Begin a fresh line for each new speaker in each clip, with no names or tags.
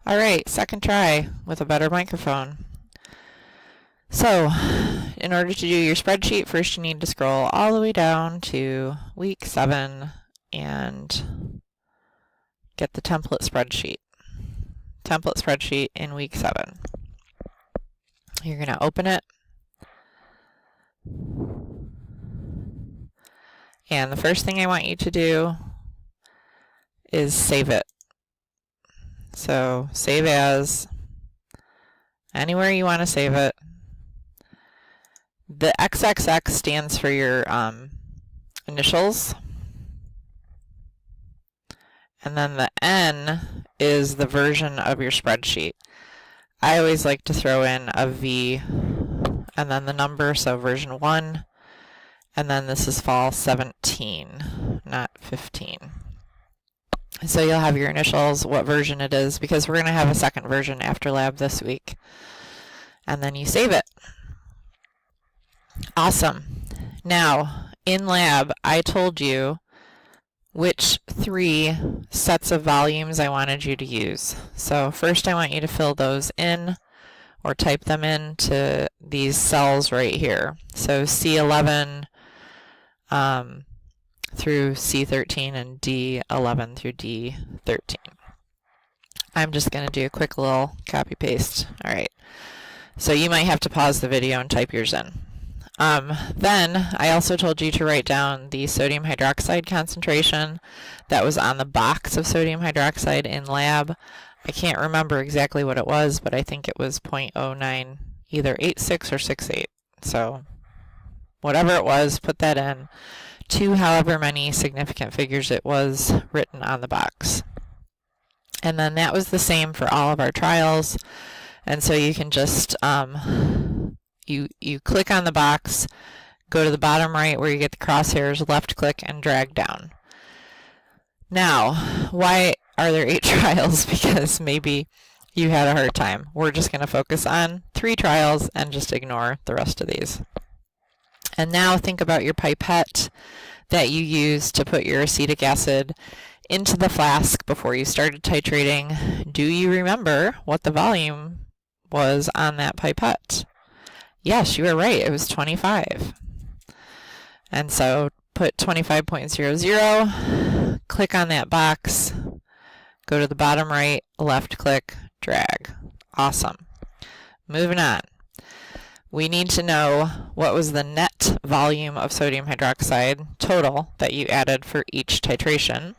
All right, second try with a better microphone. So, in order to do your spreadsheet, first you need to scroll all the way down to week 7 and get the template spreadsheet. Template spreadsheet in week 7. You're going to open it. And the first thing I want you to do is save it. So save as, anywhere you want to save it. The XXX stands for your initials. And then the N is the version of your spreadsheet. I always like to throw in a V and then the number, so version 1. And then this is fall 17, not 15. So you'll have your initials, what version it is, because we're going to have a second version after lab this week. And then you save it. Awesome. Now, in lab, I told you which 3 sets of volumes I wanted you to use. So first I want you to fill those in, or type them into these cells right here. So C11 through C13 and D11 through D13. I'm just going to do a quick little copy paste. All right. So you might have to pause the video and type yours in. Then I also told you to write down the sodium hydroxide concentration that was on the box of sodium hydroxide in lab. I can't remember exactly what it was, but I think it was 0.09, either 86 or 68. So whatever it was, put that in to however many significant figures it was written on the box. And then that was the same for all of our trials. And so you can just, you click on the box, go to the bottom right where you get the crosshairs, left click and drag down. Now, why are there 8 trials? Because maybe you had a hard time. We're just going to focus on 3 trials and just ignore the rest of these. And now think about your pipette that you used to put your acetic acid into the flask before you started titrating. Do you remember what the volume was on that pipette? Yes, you were right. It was 25. And so put 25.00, click on that box, go to the bottom right, left click, drag. Awesome. Moving on. We need to know what was the net volume of sodium hydroxide total that you added for each titration.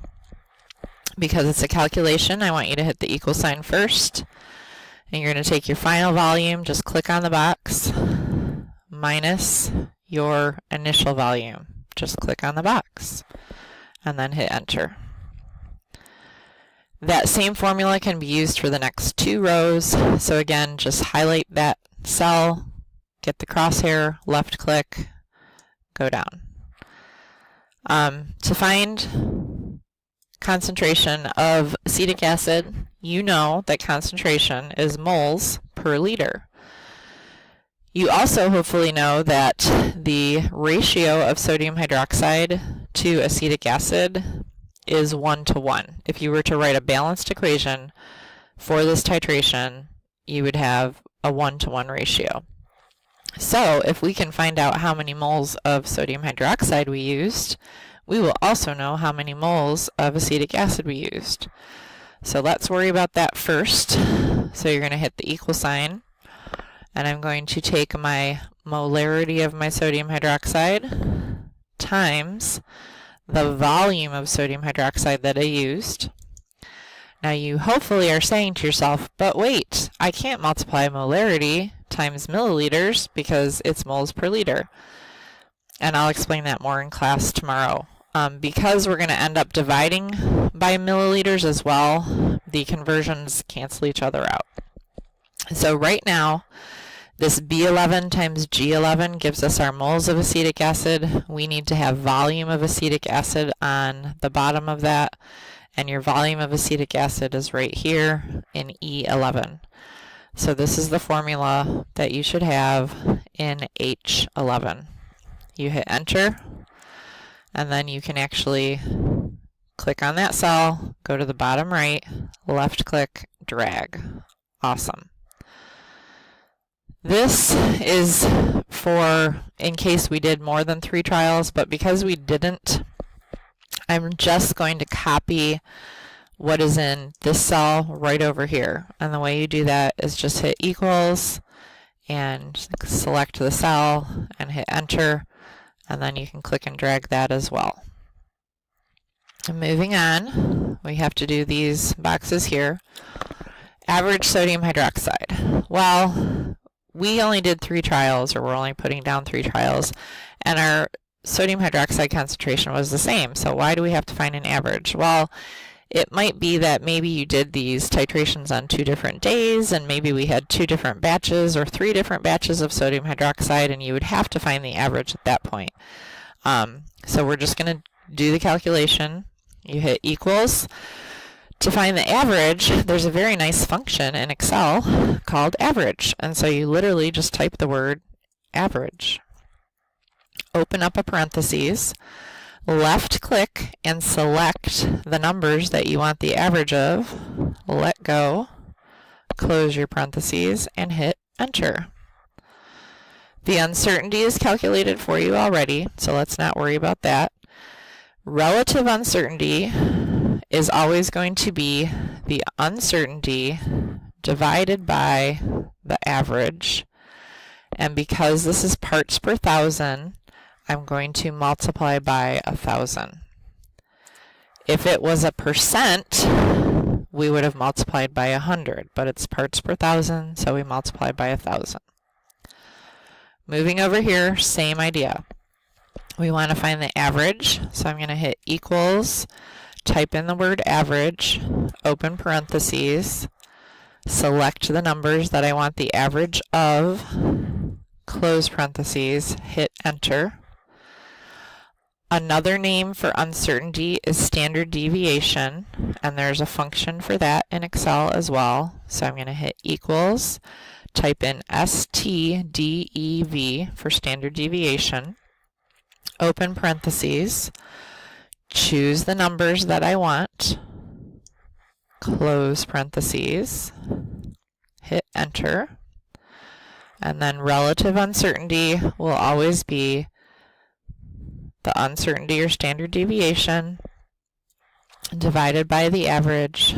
Because it's a calculation, I want you to hit the equal sign first. And you're going to take your final volume, just click on the box, minus your initial volume. Just click on the box, and then hit enter. That same formula can be used for the next 2 rows. So again, just highlight that cell, get the crosshair, left click, go down. To find concentration of acetic acid, you know that concentration is moles per liter. You also hopefully know that the ratio of sodium hydroxide to acetic acid is 1:1. If you were to write a balanced equation for this titration, you would have a 1:1 ratio. So if we can find out how many moles of sodium hydroxide we used, we will also know how many moles of acetic acid we used. So let's worry about that first. So you're going to hit the equal sign, and I'm going to take my molarity of my sodium hydroxide times the volume of sodium hydroxide that I used. Now you hopefully are saying to yourself, but wait, I can't multiply molarity times milliliters because it's moles per liter. And I'll explain that more in class tomorrow. Because we're going to end up dividing by milliliters as well, the conversions cancel each other out. So right now, this B11 times G11 gives us our moles of acetic acid. We need to have volume of acetic acid on the bottom of that, and your volume of acetic acid is right here in E11. So this is the formula that you should have in H11. You hit enter, and then you can actually click on that cell, go to the bottom right, left click, drag. Awesome. This is for in case we did more than 3 trials, but because we didn't, I'm just going to copy what is in this cell right over here. And the way you do that is just hit equals and select the cell and hit enter, and then you can click and drag that as well. And moving on, we have to do these boxes here. Average sodium hydroxide. Well, we only did 3 trials, or we're only putting down 3 trials, and our sodium hydroxide concentration was the same. So why do we have to find an average? Well, it might be that maybe you did these titrations on 2 different days, and maybe we had 2 different batches or 3 different batches of sodium hydroxide, and you would have to find the average at that point. So we're just going to do the calculation. You hit equals. To find the average, there's a very nice function in Excel called average. And so you literally just type the word average. Open up a parentheses, left click and select the numbers that you want the average of, let go, close your parentheses, and hit enter. The uncertainty is calculated for you already, so let's not worry about that. Relative uncertainty is always going to be the uncertainty divided by the average. And because this is parts per thousand, I'm going to multiply by 1,000. If it was a percent, we would have multiplied by 100, but it's parts per thousand, so we multiply by 1,000. Moving over here, same idea. We want to find the average, so I'm going to hit equals, type in the word average, open parentheses, select the numbers that I want the average of, close parentheses, hit enter. Another name for uncertainty is standard deviation, and there's a function for that in Excel as well. So I'm going to hit equals, type in STDEV for standard deviation, open parentheses, choose the numbers that I want, close parentheses, hit enter, and then relative uncertainty will always be the uncertainty or standard deviation divided by the average,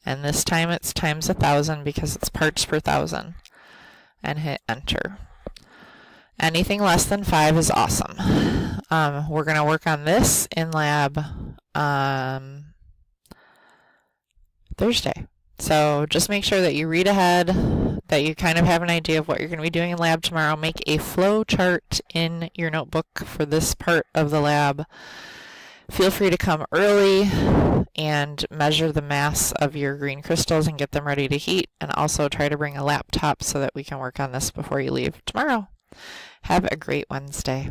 and this time it's times 1,000 because it's parts per thousand, and hit enter. Anything less than 5 is awesome. We're going to work on this in lab Thursday. So just make sure that you read ahead, that you kind of have an idea of what you're going to be doing in lab tomorrow. Make a flow chart in your notebook for this part of the lab. Feel free to come early and measure the mass of your green crystals and get them ready to heat, and also try to bring a laptop so that we can work on this before you leave tomorrow. Have a great Wednesday.